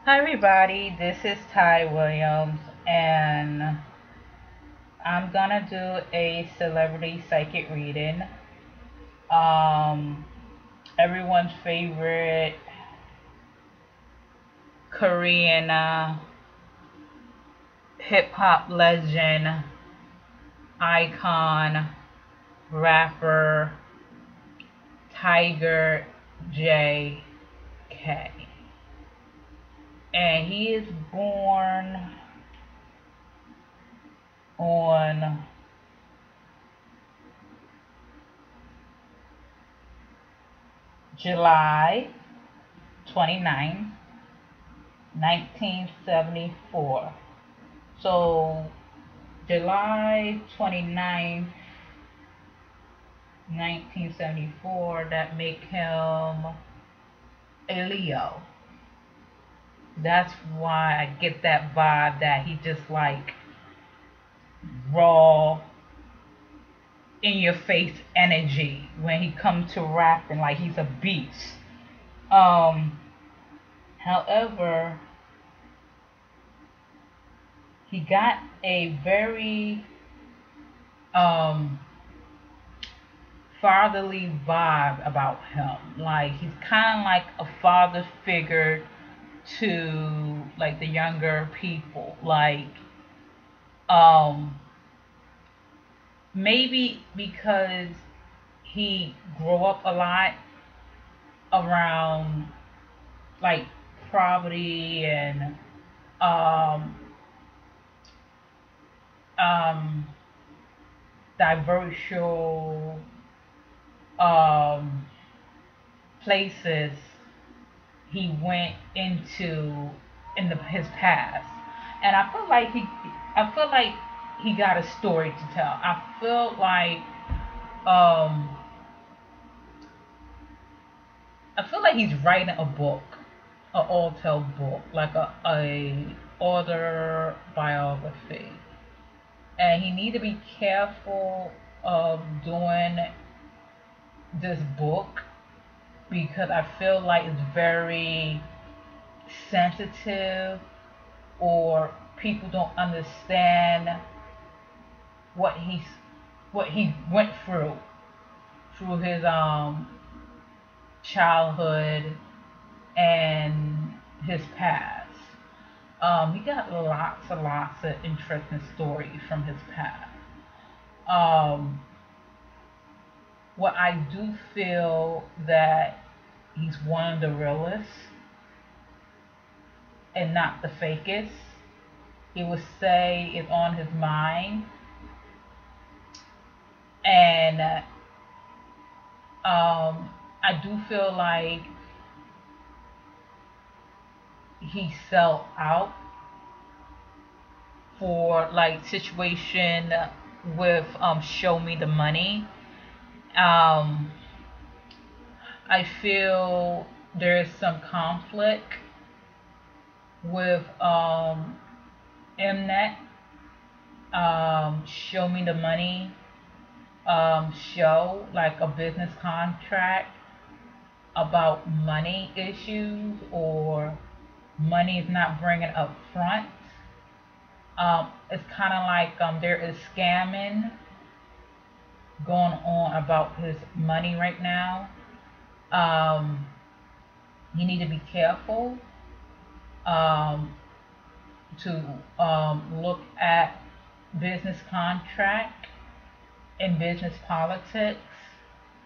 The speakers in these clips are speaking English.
Hi everybody, this is Ty Williams and I'm gonna do a celebrity psychic reading. Um Everyone's favorite Korean hip hop legend, icon, rapper, Tiger J.K. And he is born on July 29th, 1974. So July 29th, 1974, that make him a Leo. That's why I get that vibe that he just like raw in your face energy when he comes to rapping, like he's a beast. Um However, he got a very um fatherly vibe about him. Like he's kind of like a father figure to like the younger people. Like um maybe because he grew up a lot around like poverty and um um diverse um places he went into in his past, and I feel like he got a story to tell. Um, I feel like he's writing a book, a all-tell book, like a author biography, and he need to be careful of doing this book because I feel like it's very sensitive or people don't understand what he went through his childhood and his past. He got lots and lots of interesting stories from his past. Um, what I do feel that he's one of the realest and not the fakest. He would say it's on his mind, and I do feel like he sell out for like situation with show me the money. um I feel there's some conflict with Mnet, show me the money show, like a business contract about money issues or money is not bringing up front. It's kind of like there is scamming going on about his money right now. Um, you need to be careful um, to look at business contract and business politics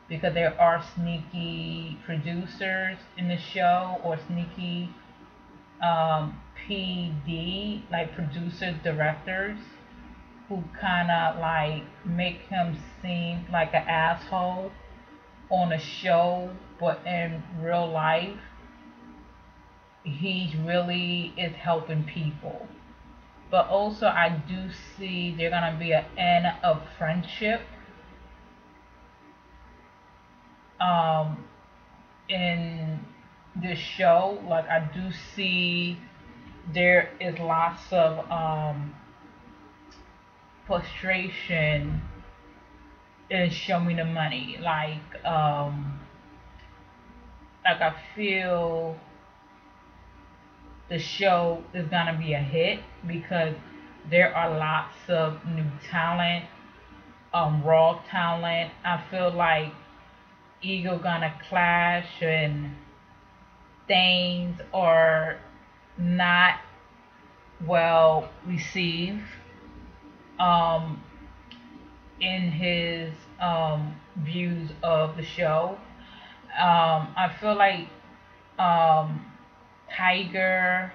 because there are sneaky producers in the show or sneaky PD, like producer directors, who kind of like make him seem like an asshole on a show, but in real life, he really is helping people. But also, I do see they're gonna be an end of friendship um, in this show. Like, I do see there is lots of frustration in Show Me the Money. Like I feel the show is gonna be a hit because there are lots of new talent, raw talent. I feel like ego gonna clash and things are not well received um, in his views of the show. I feel like um, Tiger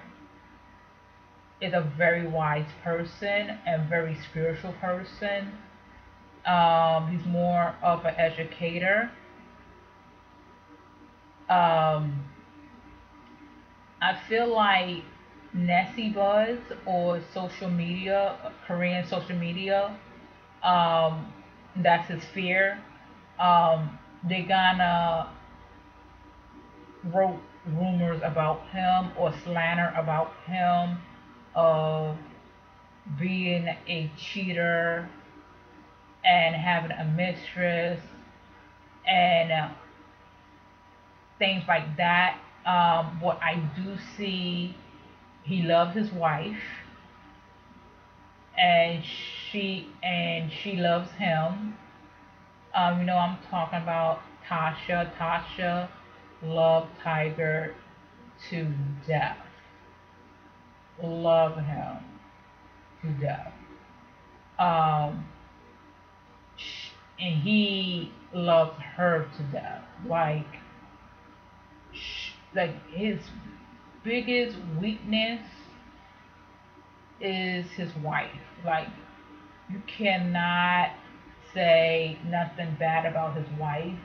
is a very wise person and very spiritual person. He's more of an educator. Um, I feel like Nessie Buzz or social media, Korean social media, um, that's his fear. They gonna wrote rumors about him or slander about him of being a cheater and having a mistress and things like that. What I do see, he loves his wife, and she loves him. I'm talking about Tasha. Tasha loved Tiger to death. Love him to death. Um, and he loves her to death. Like his biggest weakness is his wife. Like you cannot say nothing bad about his wife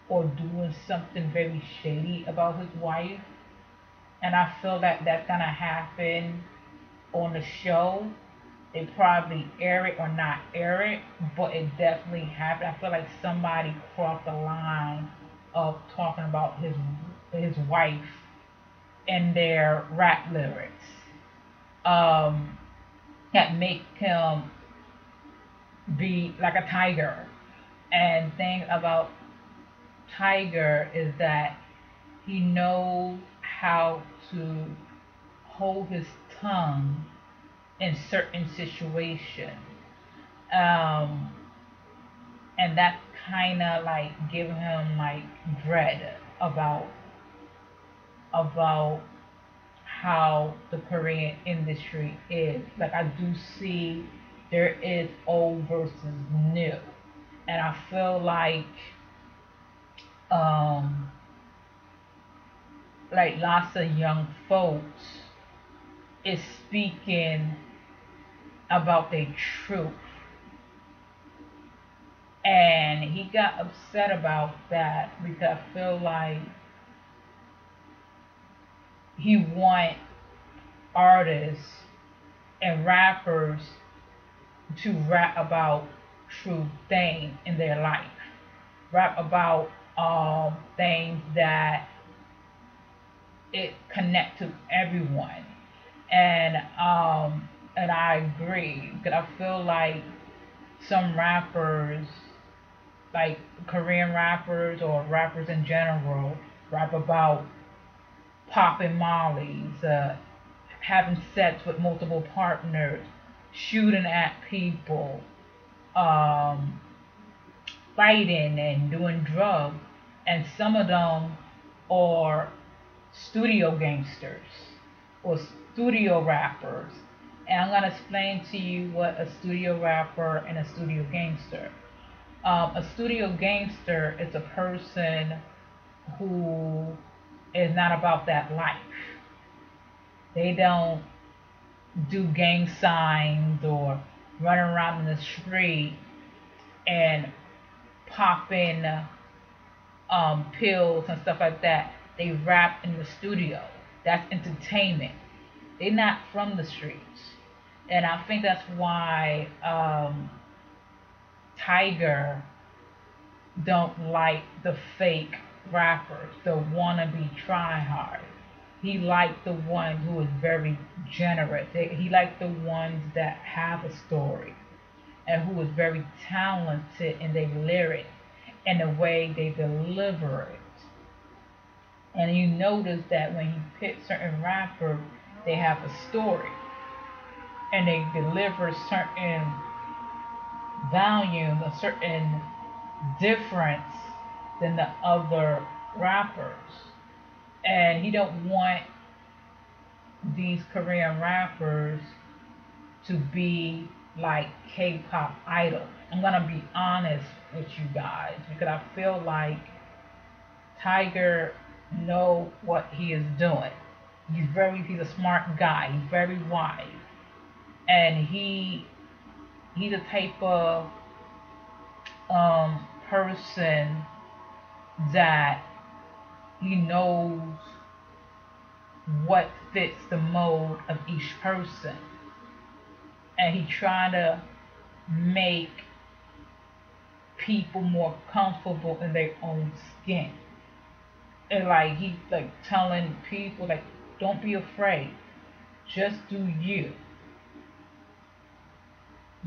or doing something very shady about his wife. And I feel that that's gonna happen on the show. They probably air it or not air it, but it definitely happened. I feel like somebody crossed the line of talking about his wife in their rap lyrics. Um, that make him be like a tiger. And thing about Tiger is that he knows how to hold his tongue in certain situations. Um, and that kind of like give him like dread about how the Korean industry is. Like I do see there is old versus new, and I feel um like lots of young folks is speaking about their truth, and he got upset about that because I feel like he want artists and rappers to rap about true things in their life, rap about things that it connect to everyone, and I agree because I feel like some rappers, like Korean rappers or rappers in general, rap about popping mollies, having sex with multiple partners, shooting at people, um, fighting and doing drugs, and some of them are studio gangsters or studio rappers. And I'm gonna explain to you what a studio rapper and a studio gangster. A studio gangster is a person who is not about that life. They don't do gang signs or run around in the street and popping pills and stuff like that. They rap in the studio. That's entertainment. They're not from the streets, and I think that's why Tiger don't like the fake rappers, the wannabe try hard. He liked the one who is very generous. He liked the ones that have a story and who is very talented in their lyrics and the way they deliver it. And you notice that when he picks certain rappers, they have a story and they deliver certain volume, a certain difference than the other rappers. And he don't want these Korean rappers to be like K-pop idols. I'm gonna be honest with you guys because I feel like Tiger know what he is doing. He's a smart guy. He's very wise, and he's the type of person that he knows what fits the mold of each person, and he trying to make people more comfortable in their own skin. And like he's like telling people like, don't be afraid, just do you,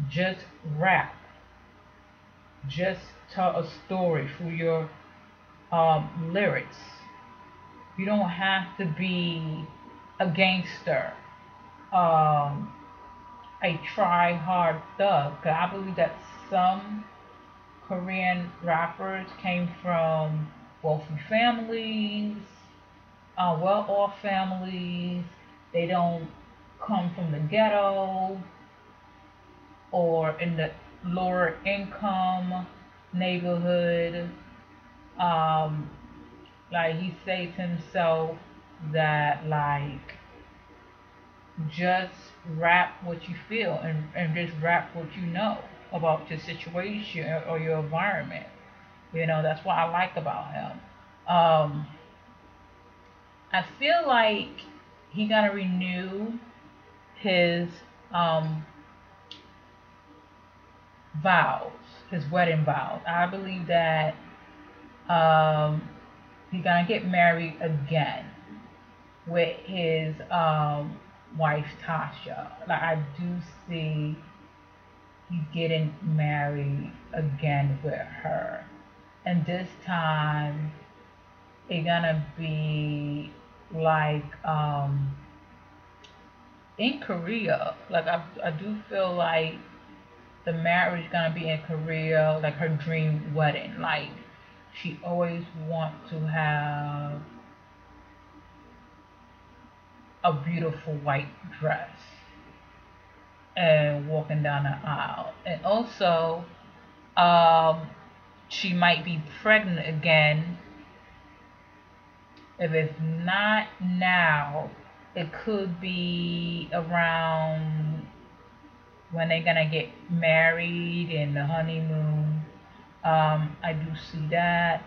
just rap, just tell a story through your lyrics. You don't have to be a gangster, a try hard thug. 'Cause I believe that some Korean rappers came from wealthy families, well off families. They don't come from the ghetto or in the lower income neighborhood. Um, like he says himself that like just rap what you feel and just rap what you know about your situation or your environment. You know, that's what I like about him. I feel like he gonna renew his um, vows, his wedding vows. I believe that he's gonna get married again with his wife Tasha. Like I do see he's getting married again with her, and this time it's gonna be like in Korea. Like I do feel like the marriage is gonna be in Korea, like her dream wedding. Like she always want to have a beautiful white dress and walking down the aisle. And also, she might be pregnant again. If it's not now, it could be around when they're gonna get married and the honeymoon. I do see that.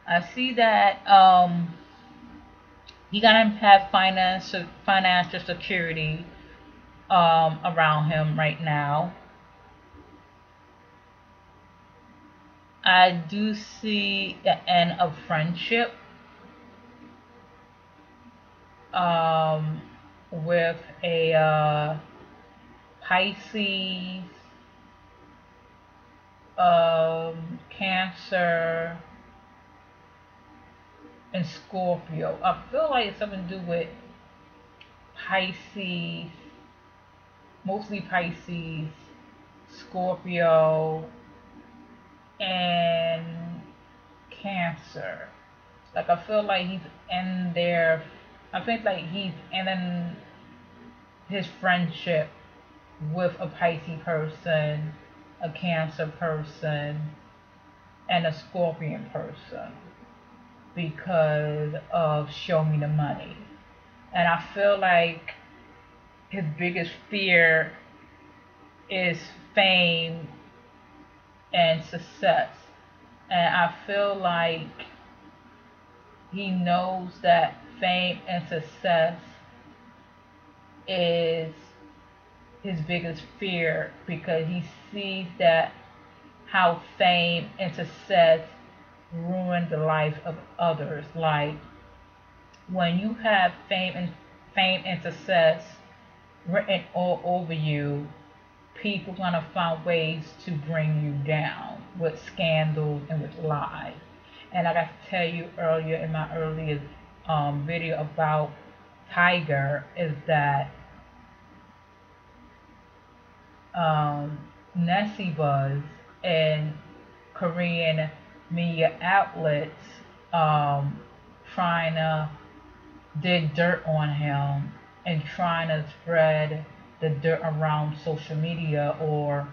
I see that he gonna have financial security around him right now. I do see the end of friendship um, with a Pisces, Cancer, and Scorpio. I feel like it's something to do with Pisces, mostly Pisces, Scorpio, and Cancer. Like I feel like he's in there. I think like he's ending his friendship with a Pisces person, a Cancer person, and a Scorpion person because of Show Me the Money. And I feel like his biggest fear is fame and success. And I feel like he knows that fame and success is his biggest fear because he sees that how fame and success ruin the life of others. Like when you have fame and success, written all over you, people gonna find ways to bring you down with scandals and with lies. And like I tell you earlier in my earlier video about Tiger, is that um, Nessie Buzz and Korean media outlets trying to dig dirt on him and trying to spread the dirt around social media or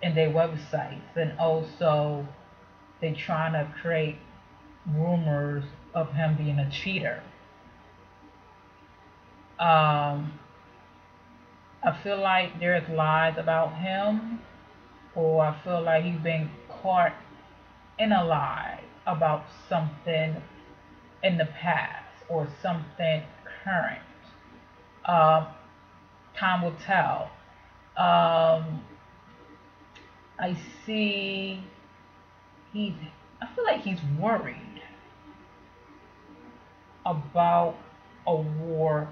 in their websites, and also they trying to create rumors of him being a cheater. um, I feel like there's lies about him, or I feel like he's been caught in a lie about something in the past or something current. Um, Time will tell. Um, I see he's. I feel like he's worried about a war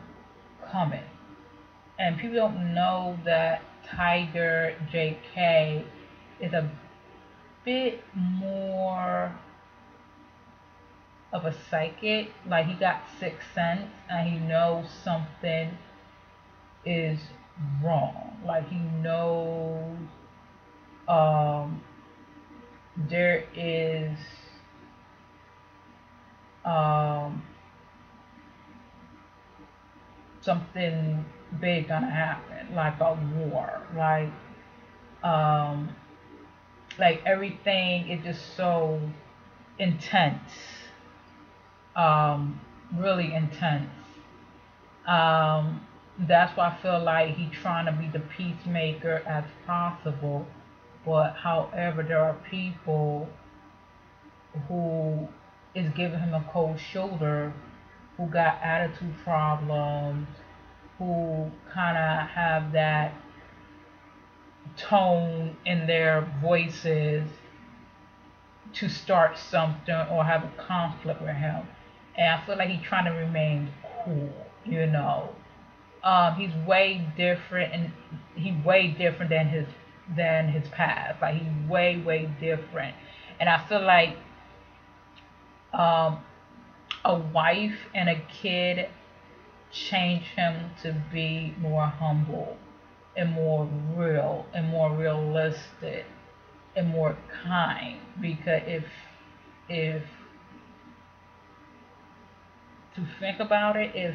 coming, and people don't know that Tiger JK is a bit more of a psychic. Like he got sixth sense and he knows something is wrong. Like he knows um, there is um, something big gonna happen, like a war, um, like everything is just so intense, really intense. Um, that's why I feel like he's trying to be the peacemaker as possible. But however, there are people who is giving him a cold shoulder, who got attitude problems, who kind of have that tone in their voices to start something or have a conflict with him. And I feel like he's trying to remain cool. He's way different, and he's way different than his past. Like he's way different, and I feel like um, a wife and a kid changed him to be more humble and more real and more realistic and more kind. Because if to think about it, if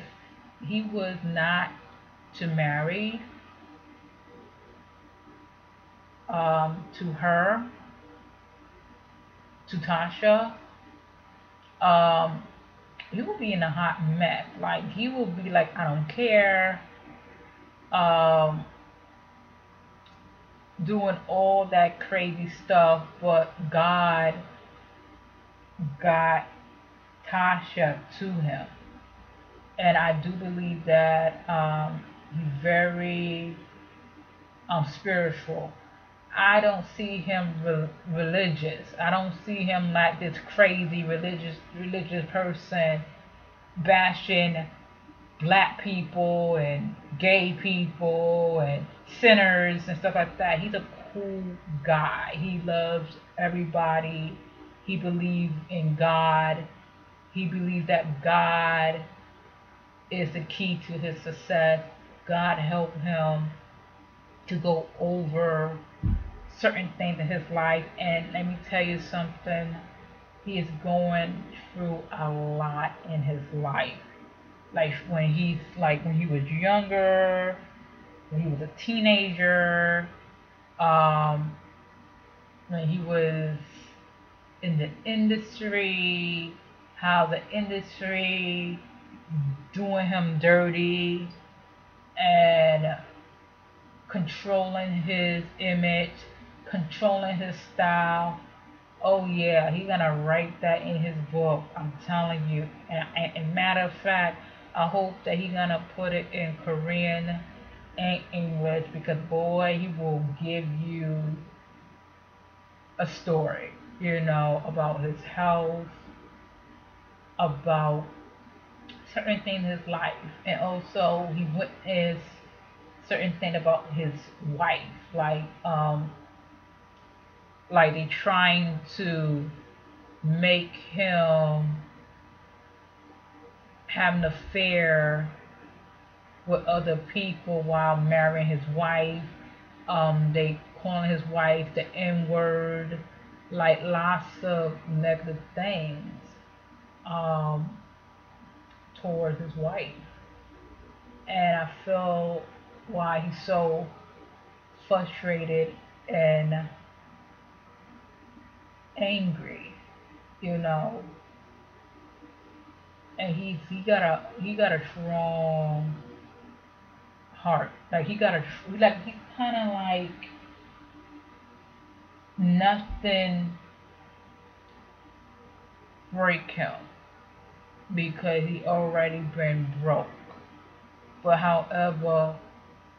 he was not to marry to her, to Tasha, um, he will be in a hot mess. Like he will be like, I don't care, um, doing all that crazy stuff. But God got Tasha to him, and I do believe that he's very spiritual. I don't see him religious. I don't see him like this crazy religious person bashing black people and gay people and sinners and stuff like that. He's a cool guy. He loves everybody. He believes in God. He believes that God is the key to his success. God helped him to go over certain things in his life. And let me tell you something, he is going through a lot in his life. Like when he was younger, when he was a teenager, when he was in the industry, how the industry doing him dirty and controlling his image, controlling his style. Oh yeah, he's gonna write that in his book. I'm telling you. And matter of fact, I hope that he's gonna put it in Korean and English, because boy, he will give you a story, about his health, about certain things in his life, and also he witnessed certain thing about his wife, like they trying to make him have an affair with other people while marrying his wife. They calling his wife the N word, like lots of negative things um, towards his wife. And I feel why he's so frustrated and angry, you know. And he got a strong heart. Like he's kind of like nothing break him because he already been broke. But however,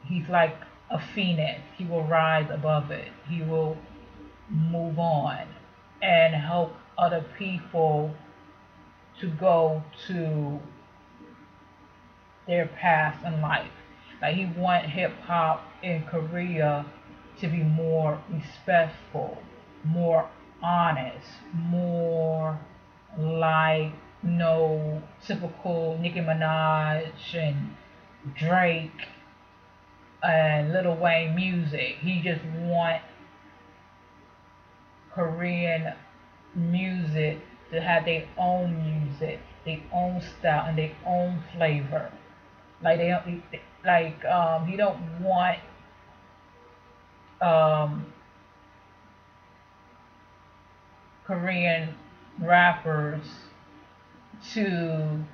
he's like a phoenix. He will rise above it. He will move on and help other people to go to their path in life. Like he want hip hop in Korea to be more respectful, more honest, more like no typical Nicki Minaj and Drake and Lil Wayne music. He just want Korean music to have their own music, their own style, and their own flavor. Like they don't, he don't want um, Korean rappers to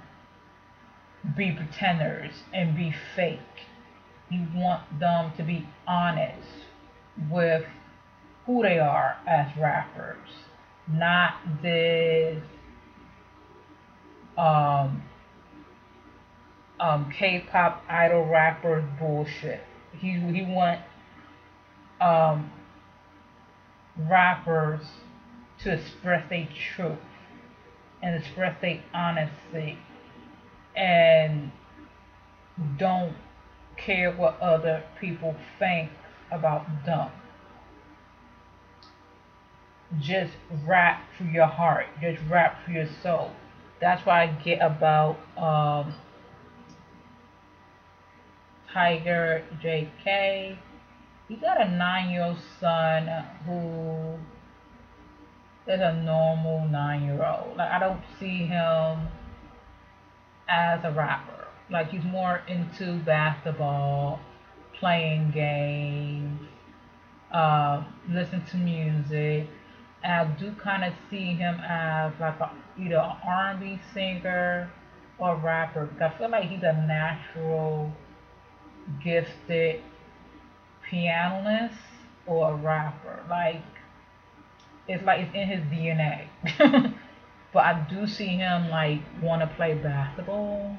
be pretenders and be fake. He wants them to be honest with who they are as rappers, not this um, K-pop idol rappers bullshit. He want um, rappers to express their truth and express their honesty and don't care what other people think about them. Just rap for your heart. Just rap for your soul. That's what I get about Tiger JK. He got a 9-year-old son who is a normal 9-year-old. Like I don't see him as a rapper. Like he's more into basketball, playing games, listen to music. And I do kind of see him as like either an R&B singer or rapper. I feel like he's a natural, gifted pianist or a rapper. Like it's in his DNA. But I do see him like want to play basketball.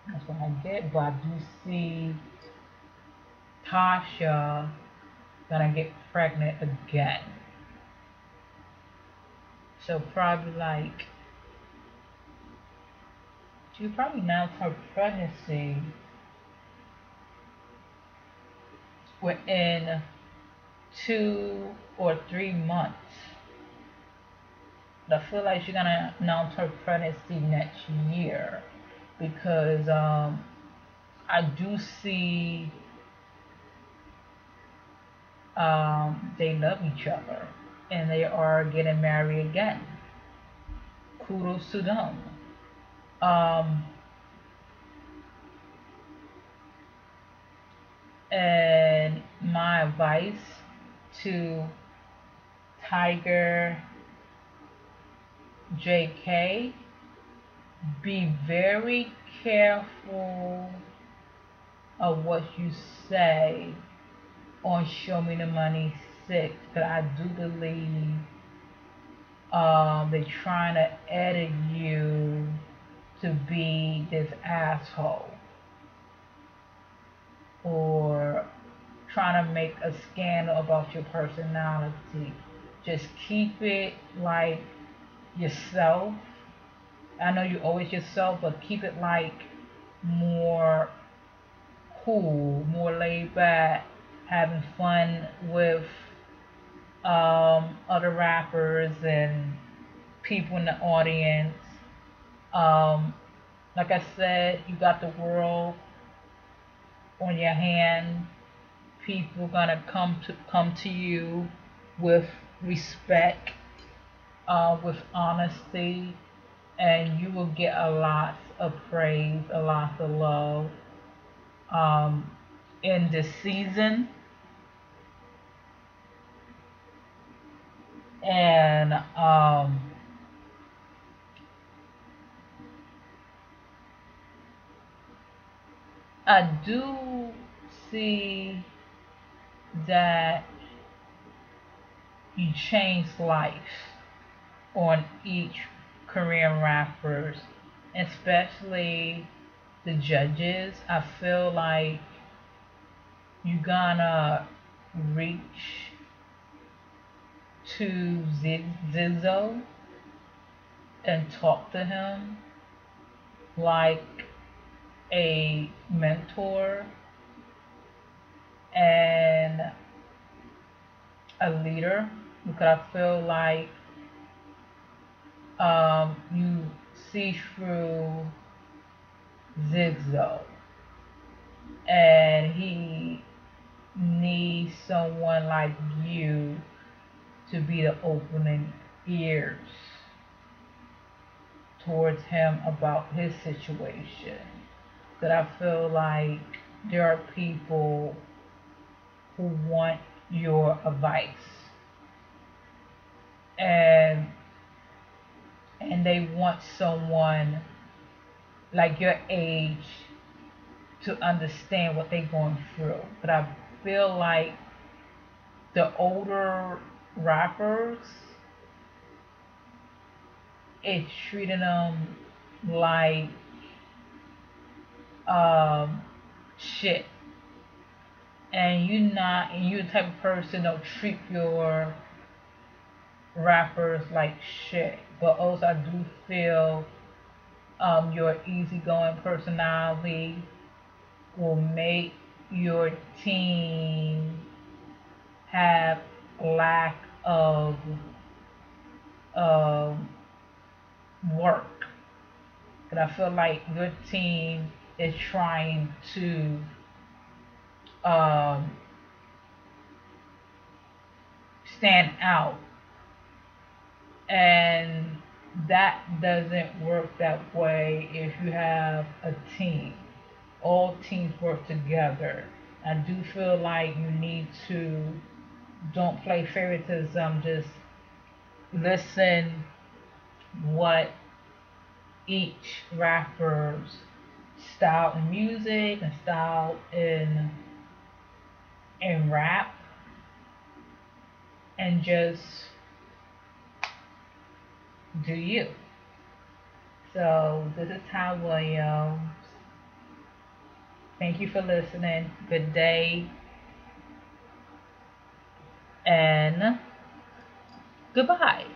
That's what I get. But I do see Tasha gonna get pregnant again. So probably like she probably announced her pregnancy within 2 or 3 months. I feel like she's gonna announce her pregnancy next year because I do see they love each other and they are getting married again. Kudos to them. Um, and my advice to Tiger JK, be very careful of what you say on Show Me the Money 6, because I do believe they're trying to edit you to be this asshole or trying to make a scandal about your personality. Just keep it like yourself. I know you're always yourself, but keep it like more cool, more laid back, having fun with other rappers and people in the audience. Um, like I said, you got the world on your hand. People gonna come to you with respect, with honesty, and you will get a lot of praise, a lot of love um, in this season. And I do see that you change life on each Korean rappers, especially the judges. I feel like you gonna reach to Zizzo and talk to him like a mentor and a leader, because I feel like you see through Zigzo and he needs someone like you to be the opening ears towards him about his situation. That I feel like there are people who want your advice and they want someone like your age to understand what they're going through. But I feel like the older rappers, it's treating them like shit. And you the type of person that treat your rappers like shit. But also I do feel your easygoing personality will make your team have lack of um, work. But I feel like your team is trying to um, stand out, and that doesn't work that way if you have a team. All teams work together. I do feel like you need to don't play favoritism. Just listen what each rapper's style in music and style in rap, and just do you. So this is Ty Williams. Thank you for listening. Good day and goodbye.